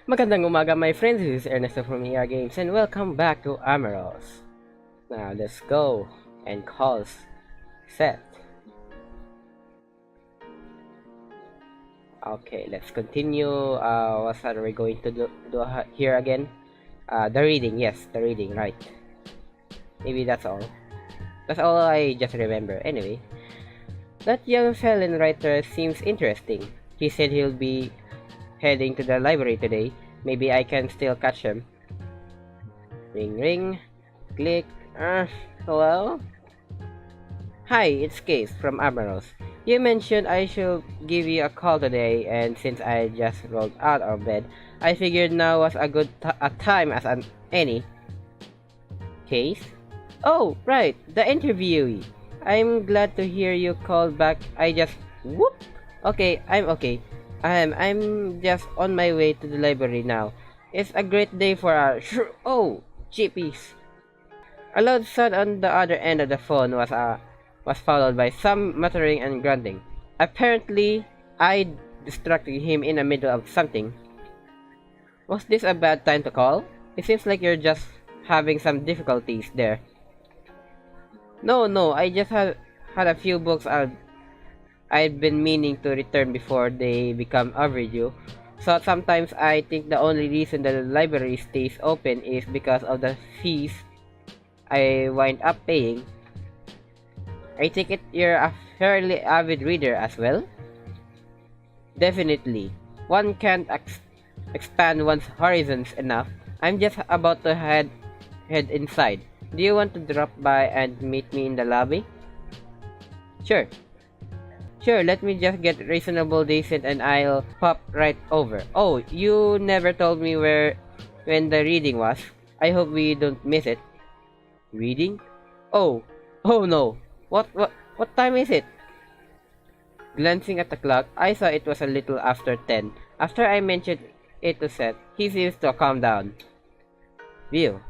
Magandang umaga, my friends. This is Ernesto from ER Games, and welcome back to Amorous. Now, let's go and call Seth. Okay, let's continue. What are we going to do here again? The reading, yes, the reading, right. Maybe that's all. That's all I just remember. Anyway, that young felon writer seems interesting. He said he'll be heading to the library today. Maybe I can still catch him. Ring ring. Click. Hello? Hi, it's Case from Amorous. You mentioned I should give you a call today, and since I just rolled out of bed, I figured now was a good time as any. Case? Oh, right, the interviewee. I'm glad to hear you called back. Whoop! Okay, I'm okay. I'm just on my way to the library now. It's a great day for our jeepies. A loud sound on the other end of the phone was followed by some muttering and grunting. Apparently, I distracted him in the middle of something. Was this a bad time to call? It seems like you're just having some difficulties there. No, I just had a few books I've been meaning to return before they become overdue. So sometimes I think the only reason the library stays open is because of the fees I wind up paying. I take it you're a fairly avid reader as well? Definitely. One can't expand one's horizons enough. I'm just about to head inside. Do you want to drop by and meet me in the lobby? Sure, let me just get reasonable decent and I'll pop right over. Oh, you never told me when the reading was. I hope we don't miss it. Reading? Oh no. What time is it? Glancing at the clock, I saw it was a little after 10. After I mentioned it to Seth, he seems to calm down. View.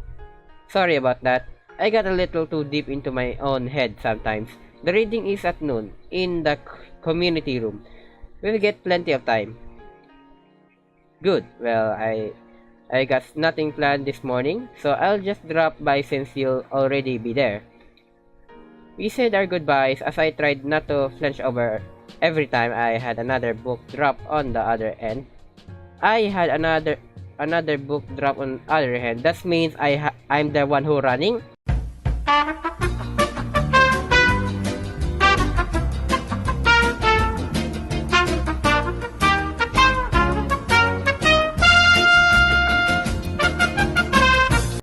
Sorry about that. I got a little too deep into my own head sometimes. The reading is at noon, in the community room. We'll get plenty of time. Good. Well, I got nothing planned this morning, so I'll just drop by since you'll already be there. We said our goodbyes as I tried not to flinch over every time I had another book drop on the other end. I had another book drop on the other hand. That means I'm the one who running.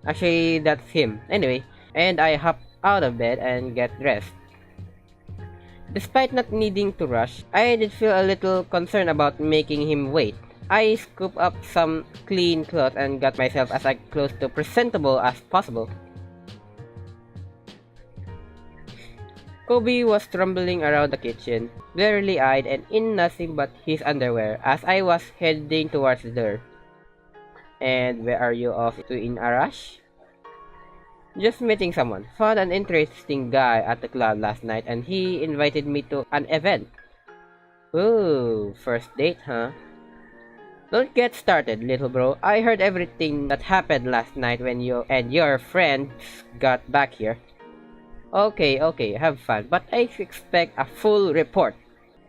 Actually, that's him. Anyway, and I hop out of bed and get dressed. Despite not needing to rush, I did feel a little concerned about making him wait. I scooped up some clean clothes and got myself as close to presentable as possible. Kobe was trundling around the kitchen, blearily eyed and in nothing but his underwear as I was heading towards the door. And where are you off to in a rush? Just meeting someone. Found an interesting guy at the club last night and he invited me to an event. Ooh, first date, huh? Don't get started, little bro. I heard everything that happened last night when you and your friends got back here. Okay, have fun, but I expect a full report.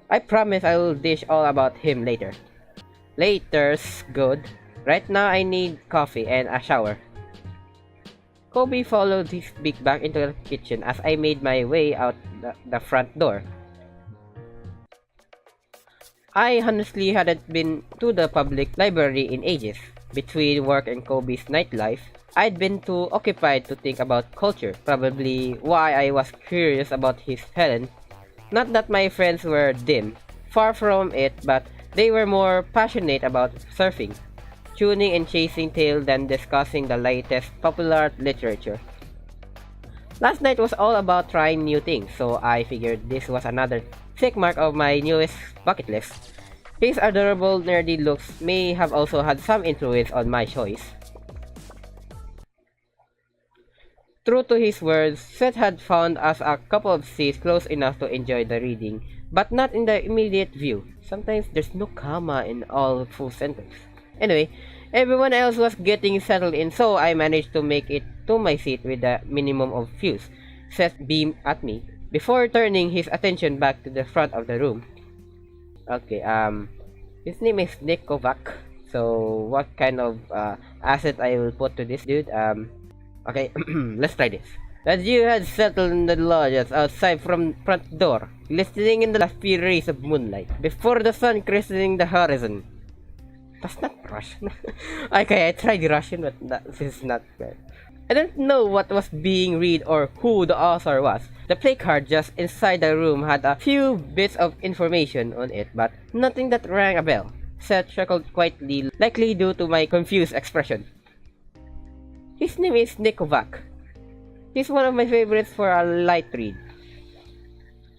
I promise I will dish all about him later. Later's good. Right now I need coffee and a shower. Kobe followed his big back into the kitchen as I made my way out the front door. I honestly hadn't been to the public library in ages. Between work and Kobe's nightlife, I'd been too occupied to think about culture, probably why I was curious about his felon. Not that my friends were dim, far from it, but they were more passionate about surfing, tuning and chasing tail than discussing the latest popular literature. Last night was all about trying new things, so I figured this was another tick mark of my newest bucket list. His adorable nerdy looks may have also had some influence on my choice. True to his words, Seth had found us a couple of seats close enough to enjoy the reading, but not in the immediate view. Sometimes there's no comma in all full sentence. Anyway, Everyone else was getting settled in, so I managed to make it to my seat with a minimum of views. Seth beamed at me before turning his attention back to the front of the room. Okay, his name is Nick Kovac. So, what kind of asset I will put to this dude? Okay, let's try this. As you had settled in the lodges outside from front door, glistening in the last few rays of moonlight, before the sun cresting the horizon. That's not Russian. Okay, I tried Russian, but this is not good. I don't know what was being read or who the author was. The placard just inside the room had a few bits of information on it, but nothing that rang a bell. Seth chuckled quietly, likely due to my confused expression. His name is Nikovac. He's one of my favorites for a light read.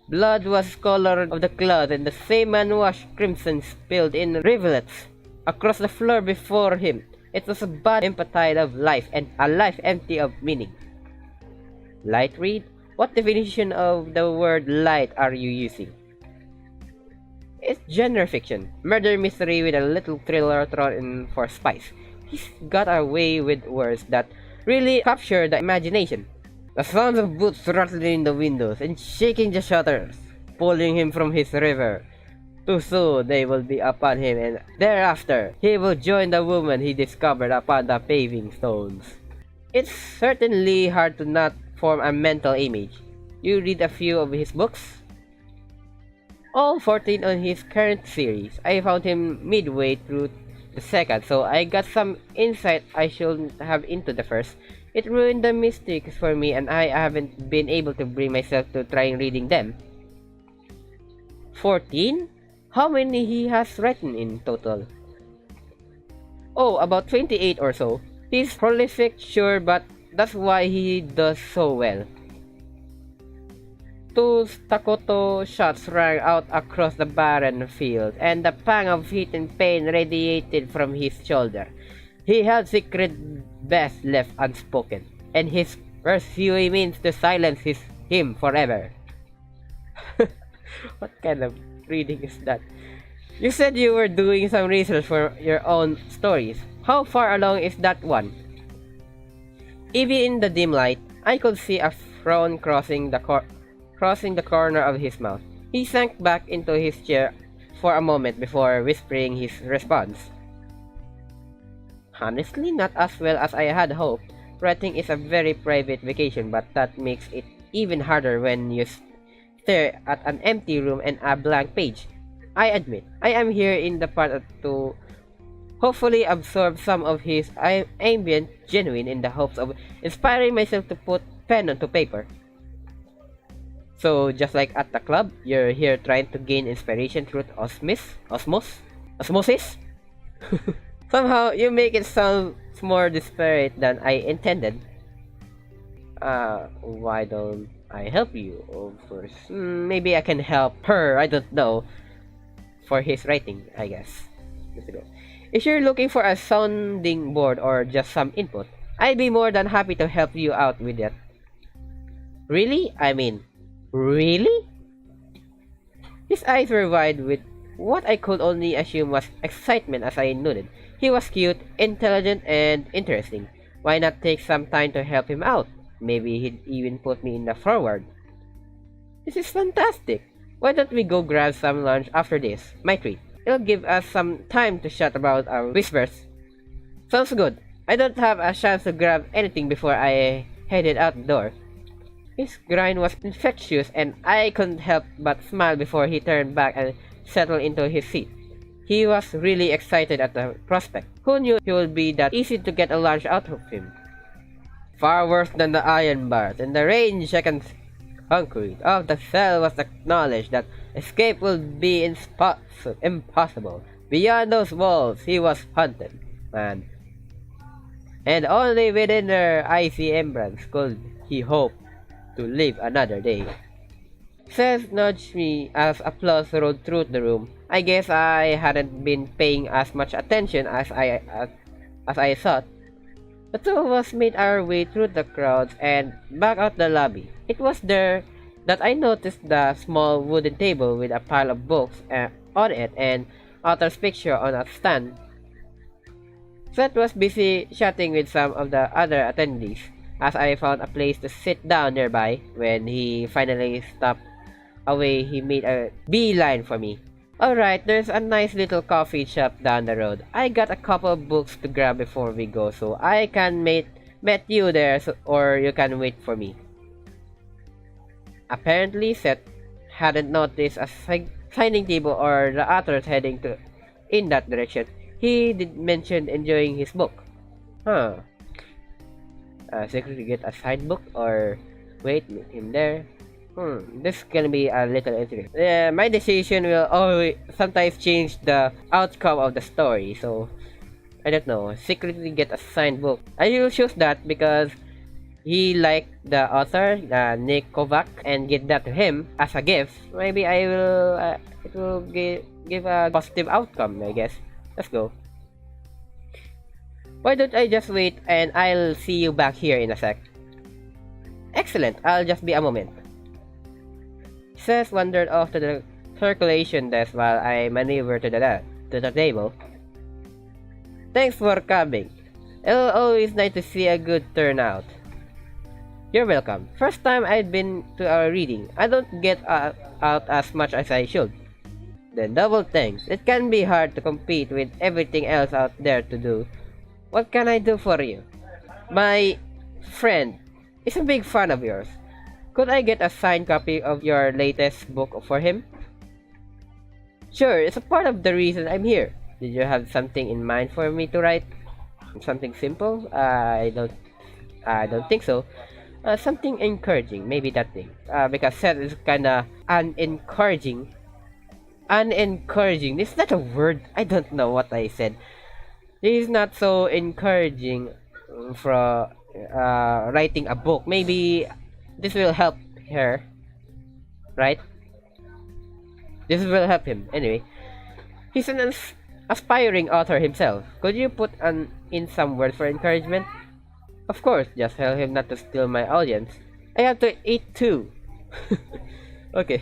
Blood was color of the cloth, and the same unwashed crimson spilled in rivulets across the floor before him. It was a bad empathy of life, and a life empty of meaning. Light read? What definition of the word light are you using? It's genre fiction, murder mystery with a little thriller thrown in for spice. He's got a way with words that really capture the imagination. The sounds of boots rattling in the windows and shaking the shutters, pulling him from his river. Too soon they will be upon him, and thereafter he will join the woman he discovered upon the paving stones. It's certainly hard to not form a mental image. You read a few of his books? All 14 on his current series. I found him midway through the second, so I got some insight I should have into the first. It ruined the mystics for me, and I haven't been able to bring myself to trying reading them. 14? How many he has written in total? Oh, about 28 or so. He's prolific, sure, but that's why he does so well. Two staccato shots rang out across the barren field, and the pang of heat and pain radiated from his shoulder. He held secret best left unspoken, and his pursuing means to silence him forever. What kind of reading is that? You said you were doing some research for your own stories. How far along is that one? Even in the dim light, I could see a frown crossing the corner of his mouth. He sank back into his chair for a moment before whispering his response. Honestly, not as well as I had hoped. Writing is a very private vacation, but that makes it even harder when you stare at an empty room and a blank page. I admit, I am here in the part to hopefully absorb some of his ambient genuine in the hopes of inspiring myself to put pen onto paper. So, just like at the club, you're here trying to gain inspiration through osmosis? Somehow, you make it sound more disparate than I intended. Why don't I help you? Of course, maybe I can help her, I don't know. For his writing, I guess. If you're looking for a sounding board or just some input, I'd be more than happy to help you out with that. Really? I mean, really? His eyes were wide with what I could only assume was excitement as I nodded. He was cute, intelligent, and interesting. Why not take some time to help him out? Maybe he'd even put me in the forward. This is fantastic. Why don't we go grab some lunch after this? My treat. It'll give us some time to chat about our whispers. Sounds good. I don't have a chance to grab anything before I headed out the door. His grin was infectious, and I couldn't help but smile before he turned back and settled into his seat. He was really excited at the prospect. Who knew it would be that easy to get a lunch out of him? Far worse than the iron bars and the rain-shaken concrete of the cell was the knowledge that escape would be impossible. Beyond those walls, he was hunted, man. And only within their icy embrace could he hope to live another day. Seth nudged me as applause rolled through the room. I guess I hadn't been paying as much attention as I thought. The two of us made our way through the crowds and back out the lobby. It was there that I noticed the small wooden table with a pile of books on it and author's picture on a stand. Seth was busy chatting with some of the other attendees as I found a place to sit down nearby. When he finally stopped away, he made a beeline for me. Alright, there's a nice little coffee shop down the road. I got a couple of books to grab before we go, so I can meet you there, or you can wait for me. Apparently, Seth hadn't noticed a signing table or the authors heading in that direction. He did mention enjoying his book. Huh. Secretly get a signed book or wait, meet him there. This can be a little interesting. My decision will always sometimes change the outcome of the story, so I don't know. Secretly get a signed book. I will choose that because he liked the author, Nick Kovac, and get that to him as a gift. Maybe I will. It will give a positive outcome, I guess. Let's go. Why don't I just wait and I'll see you back here in a sec. Excellent. I'll just be a moment. Seth wandered off to the circulation desk while I maneuvered to the table. Thanks for coming. It's always nice to see a good turnout. You're welcome. First time I've been to a reading. I don't get out as much as I should. Then double thanks. It can be hard to compete with everything else out there to do. What can I do for you? My friend is a big fan of yours. Could I get a signed copy of your latest book for him? Sure, it's a part of the reason I'm here. Did you have something in mind for me to write? Something simple? I don't think so. Something encouraging, maybe that thing. Because Seth is kinda unencouraging. Unencouraging. Is that a word? I don't know what I said. He's not so encouraging for writing a book. Maybe this will help her, right? This will help him. Anyway, he's an aspiring author himself. Could you put in some words for encouragement? Of course, just tell him not to steal my audience. I have to eat too. Okay.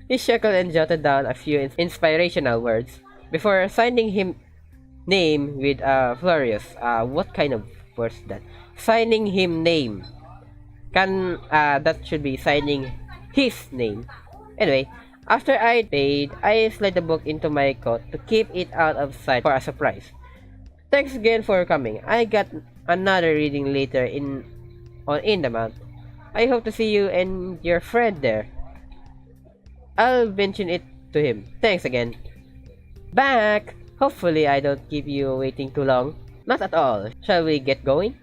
He chuckled and jotted down a few inspirational words before signing him name with Florius. What kind of words is that? Signing him name. That should be signing his name. Anyway, after I paid, I slid the book into my coat to keep it out of sight for a surprise. Thanks again for coming. I got another reading later in the month. I hope to see you and your friend there. I'll mention it to him. Thanks again. Back! Hopefully I don't keep you waiting too long. Not at all. Shall we get going?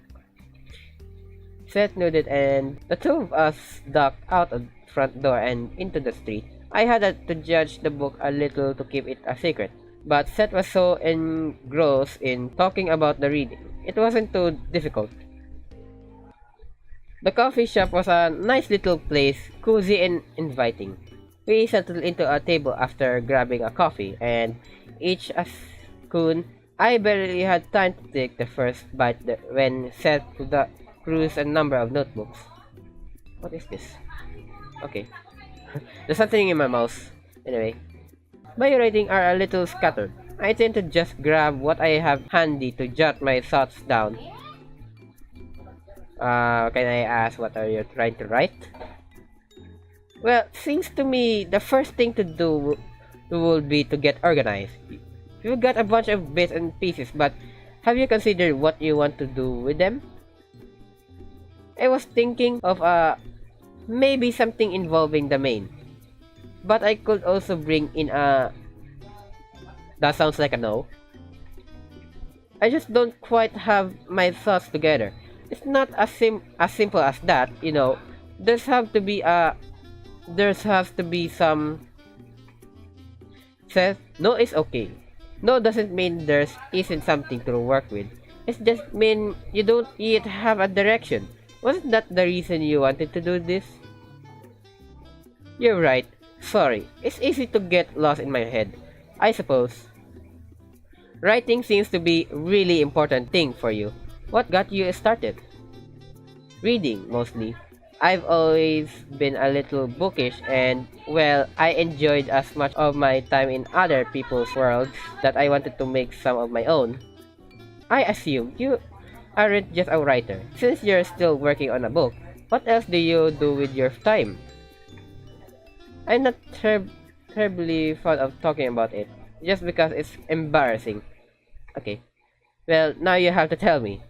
Seth nodded and the two of us ducked out of the front door and into the street. I had to judge the book a little to keep it a secret, but Seth was so engrossed in talking about the reading. It wasn't too difficult. The coffee shop was a nice little place, cozy and inviting. We settled into a table after grabbing a coffee, and each a spoon. I barely had time to take the first bite when Seth cruised a number of notebooks. What is this? Okay. There's something in my mouth. Anyway. My writing are a little scattered. I tend to just grab what I have handy to jot my thoughts down. Can I ask what are you trying to write? Well, seems to me the first thing to do would be to get organized. You've got a bunch of bits and pieces, but have you considered what you want to do with them? I was thinking of maybe something involving the main. But I could also bring in a... That sounds like a no. I just don't quite have my thoughts together. It's not as simple as that, you know. There has to be some... Seth, no is okay. No doesn't mean there isn't something to work with. It just mean you don't yet have a direction. Wasn't that the reason you wanted to do this? You're right. Sorry. It's easy to get lost in my head, I suppose. Writing seems to be a really important thing for you. What got you started? Reading, mostly. I've always been a little bookish and, well, I enjoyed as much of my time in other people's worlds that I wanted to make some of my own. I assume you aren't just a writer. Since you're still working on a book, what else do you do with your time? I'm not terribly fond of talking about it, just because it's embarrassing. Okay, well, now you have to tell me.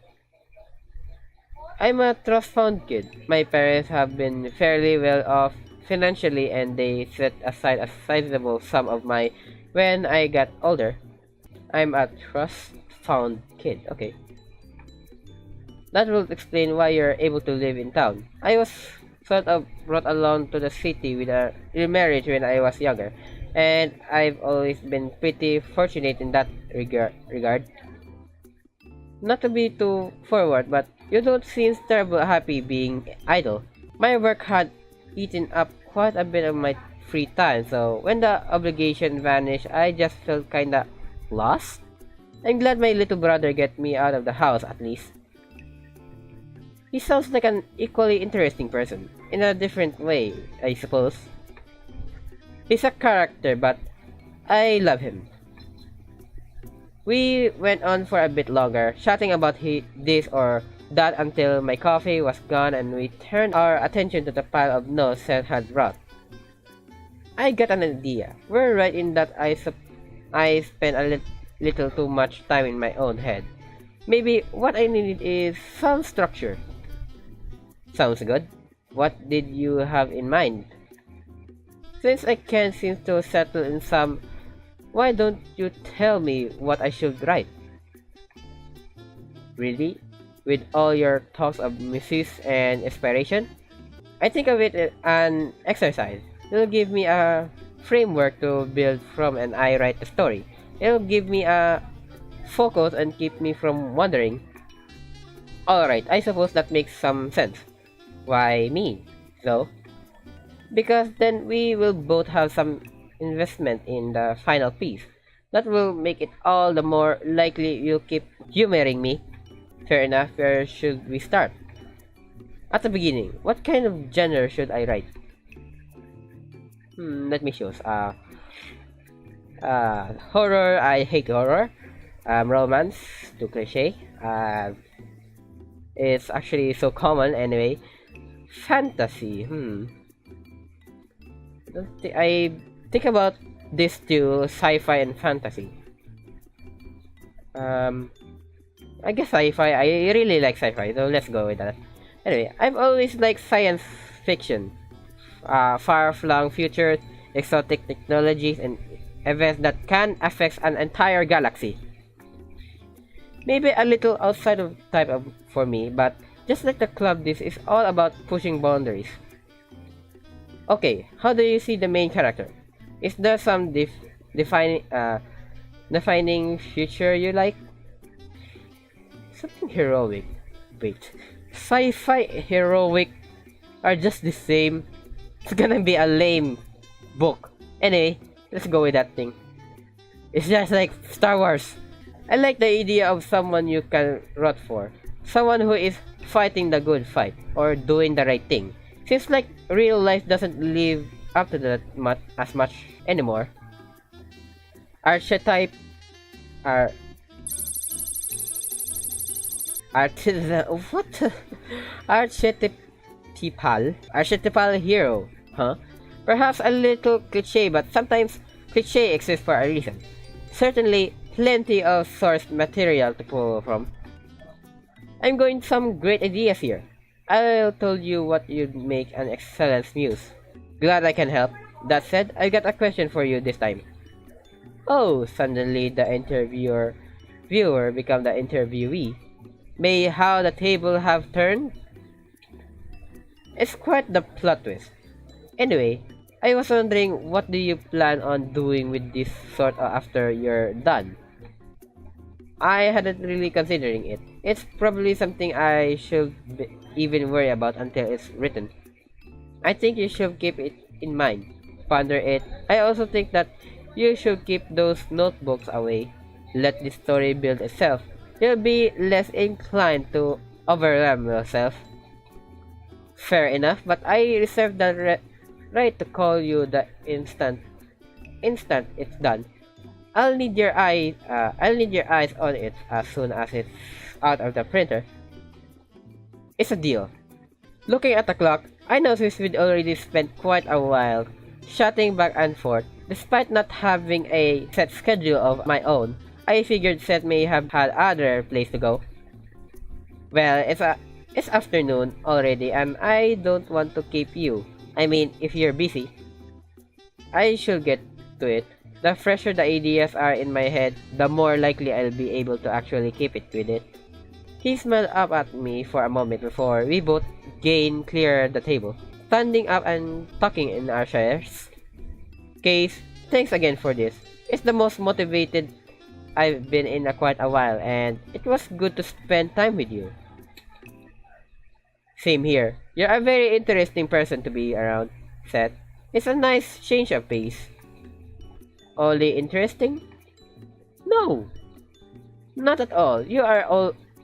I'm a trust fund kid. My parents have been fairly well off financially and they set aside a sizable sum of my when I got older. I'm a trust fund kid. Okay. That will explain why you're able to live in town. I was sort of brought along to the city with a remarriage when I was younger, and I've always been pretty fortunate in that regard. Not to be too forward, but you don't seem terribly happy being idle. My work had eaten up quite a bit of my free time, so when the obligation vanished, I just felt kinda lost. I'm glad my little brother got me out of the house at least. He sounds like an equally interesting person, in a different way, I suppose. He's a character, but I love him. We went on for a bit longer, chatting about this or that until my coffee was gone and we turned our attention to the pile of notes Seth had brought. I got an idea. We're right in that I spent a little too much time in my own head. Maybe what I needed is some structure. Sounds good. What did you have in mind? Since I can't seem to settle in some, why don't you tell me what I should write? Really? With all your talks of misuse and inspiration? I think of it as an exercise. It'll give me a framework to build from and I write the story. It'll give me a focus and keep me from wandering. Alright, I suppose that makes some sense. Why me, though? Because then we will both have some investment in the final piece. That will make it all the more likely you'll keep humoring me. Fair enough, where should we start? At the beginning, what kind of genre should I write? Let me choose. Horror, I hate horror. Romance, too cliche. It's actually so common anyway. Fantasy, I think about these two, sci-fi and fantasy. I guess sci-fi, I really like sci-fi, so let's go with that. Anyway, I've always liked science fiction. Far-flung futures, exotic technologies, and events that can affect an entire galaxy. Maybe a little outside of type of for me, but just like the club, this is all about pushing boundaries. Okay, how do you see the main character? Is there some defining feature you like? Something heroic. Wait, sci-fi heroic are just the same. It's gonna be a lame book. Anyway, let's go with that thing. It's just like Star Wars. I like the idea of someone you can root for. Someone who is fighting the good fight or doing the right thing. Seems like real life doesn't live up to that as much anymore. Archetype are what? Archetypal hero, huh? Perhaps a little cliche, but sometimes cliche exists for a reason. Certainly, plenty of source material to pull from. I'm going some great ideas here. I'll tell you what you'd make an excellent muse. Glad I can help. That said, I got a question for you this time. Oh, suddenly the viewer become the interviewee. May how the table have turned? It's quite the plot twist. Anyway, I was wondering what do you plan on doing with this sort after you're done? I hadn't really considering it. It's probably something I should even worry about until it's written. I think you should keep it in mind, ponder it. I also think that you should keep those notebooks away. Let the story build itself. You'll be less inclined to overwhelm yourself. Fair enough, but I reserve the right to call you the instant it's done. I'll need your eyes on it as soon as it's out of the printer. It's a deal. Looking at the clock, I noticed we'd already spent quite a while shutting back and forth. Despite not having a set schedule of my own, I figured Seth may have had other place to go. Well, it's afternoon already and I don't want to keep you. I mean, if you're busy, I should get to it. The fresher the ideas are in my head, the more likely I'll be able to actually keep it with it. He smiled up at me for a moment before we both cleared the table, standing up and tucking in our chairs. Case, thanks again for this. It's the most motivated I've been in quite a while and it was good to spend time with you. Same here. You're a very interesting person to be around, Seth. It's a nice change of pace. Only interesting? No, not at all. You are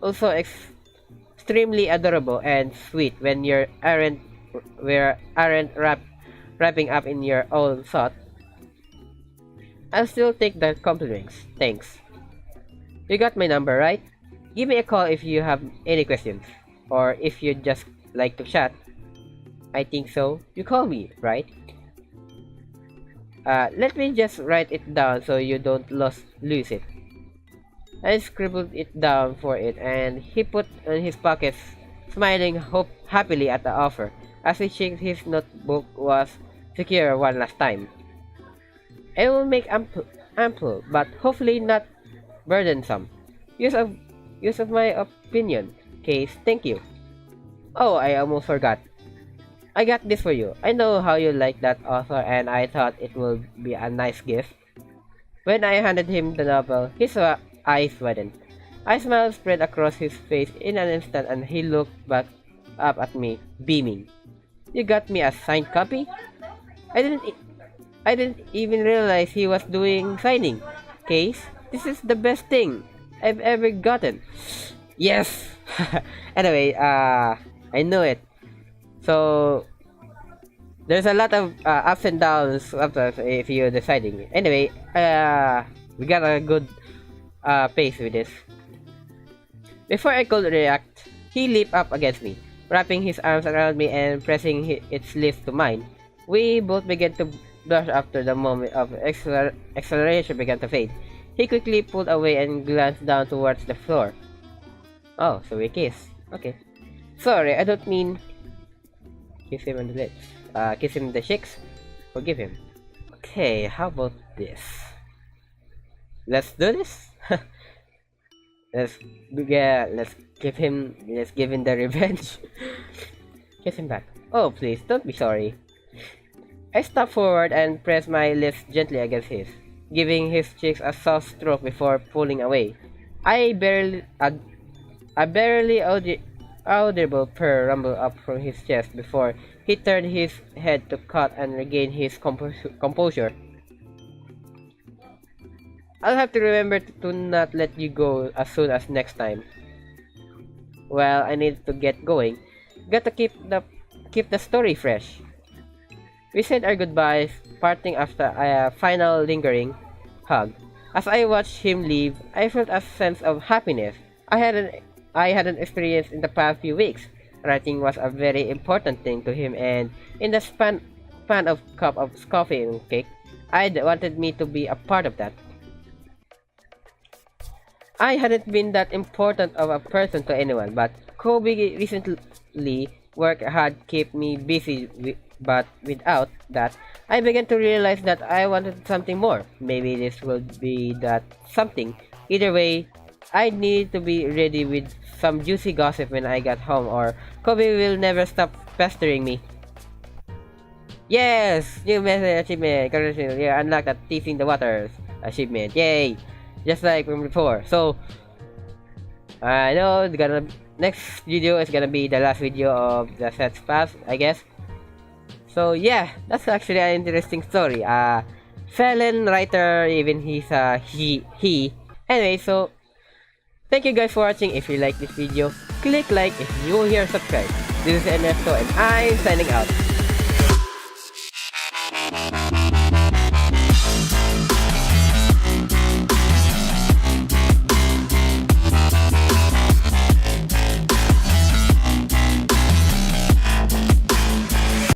also extremely adorable and sweet when you aren't wrapping up in your own thought. I'll still take the compliments. Thanks. You got my number, right? Give me a call if you have any questions. Or if you just like to chat. I think so. You call me, right? Let me just write it down so you don't lose it. I scribbled it down for it and he put in his pockets, smiling happily at the offer, as he checked his notebook was secure one last time. It will make ample, but hopefully not burdensome. Use of my opinion. Case, thank you. Oh, I almost forgot. I got this for you. I know how you like that author and I thought it would be a nice gift. When I handed him the novel, his eyes widened. A smile spread across his face in an instant and he looked back up at me, beaming. You got me a signed copy? I didn't even realize he was doing signing. Case, this is the best thing I've ever gotten. Yes! Anyway, I knew it. So, there's a lot of ups and downs after if you're deciding. Anyway, we got a good pace with this. Before I could react, he leaped up against me, wrapping his arms around me and pressing its lips to mine. We both began to blush after the moment of acceleration began to fade. He quickly pulled away and glanced down towards the floor. Oh, so we kiss. Okay. Sorry, I don't mean kiss him on the lips. Kiss him in the cheeks. Forgive him. Okay, how about this? Let's do this. let's give him the revenge. Kiss him back. Oh, please, don't be sorry. I stepped forward and pressed my lips gently against his, giving his cheeks a soft stroke before pulling away. A barely audible purr rumbled up from his chest before he turned his head to cut and regain his composure. I'll have to remember to not let you go as soon as next time. Well, I need to get going. Got to keep the story fresh. We said our goodbyes, parting after a final lingering hug. As I watched him leave, I felt a sense of happiness I hadn't experienced in the past few weeks. Writing was a very important thing to him, and in the span of cup of coffee and cake, I'd wanted me to be a part of that. I hadn't been that important of a person to anyone, but Kobe recently work had kept me busy. But without that, I began to realize that I wanted something more. Maybe this would be that something. Either way, I need to be ready with some juicy gossip when I got home, or Kobe will never stop pestering me. Yes! New message achievement! Congratulations, you unlocked that teasing the waters achievement. Yay! Just like from before. So, I know next video is gonna be the last video of the Seth's past, I guess. So yeah, that's actually an interesting story. Felon writer, even he's he. Anyway, so thank you guys for watching. If you like this video, click like. If you're here, subscribe. This is Ernesto and I'm signing out.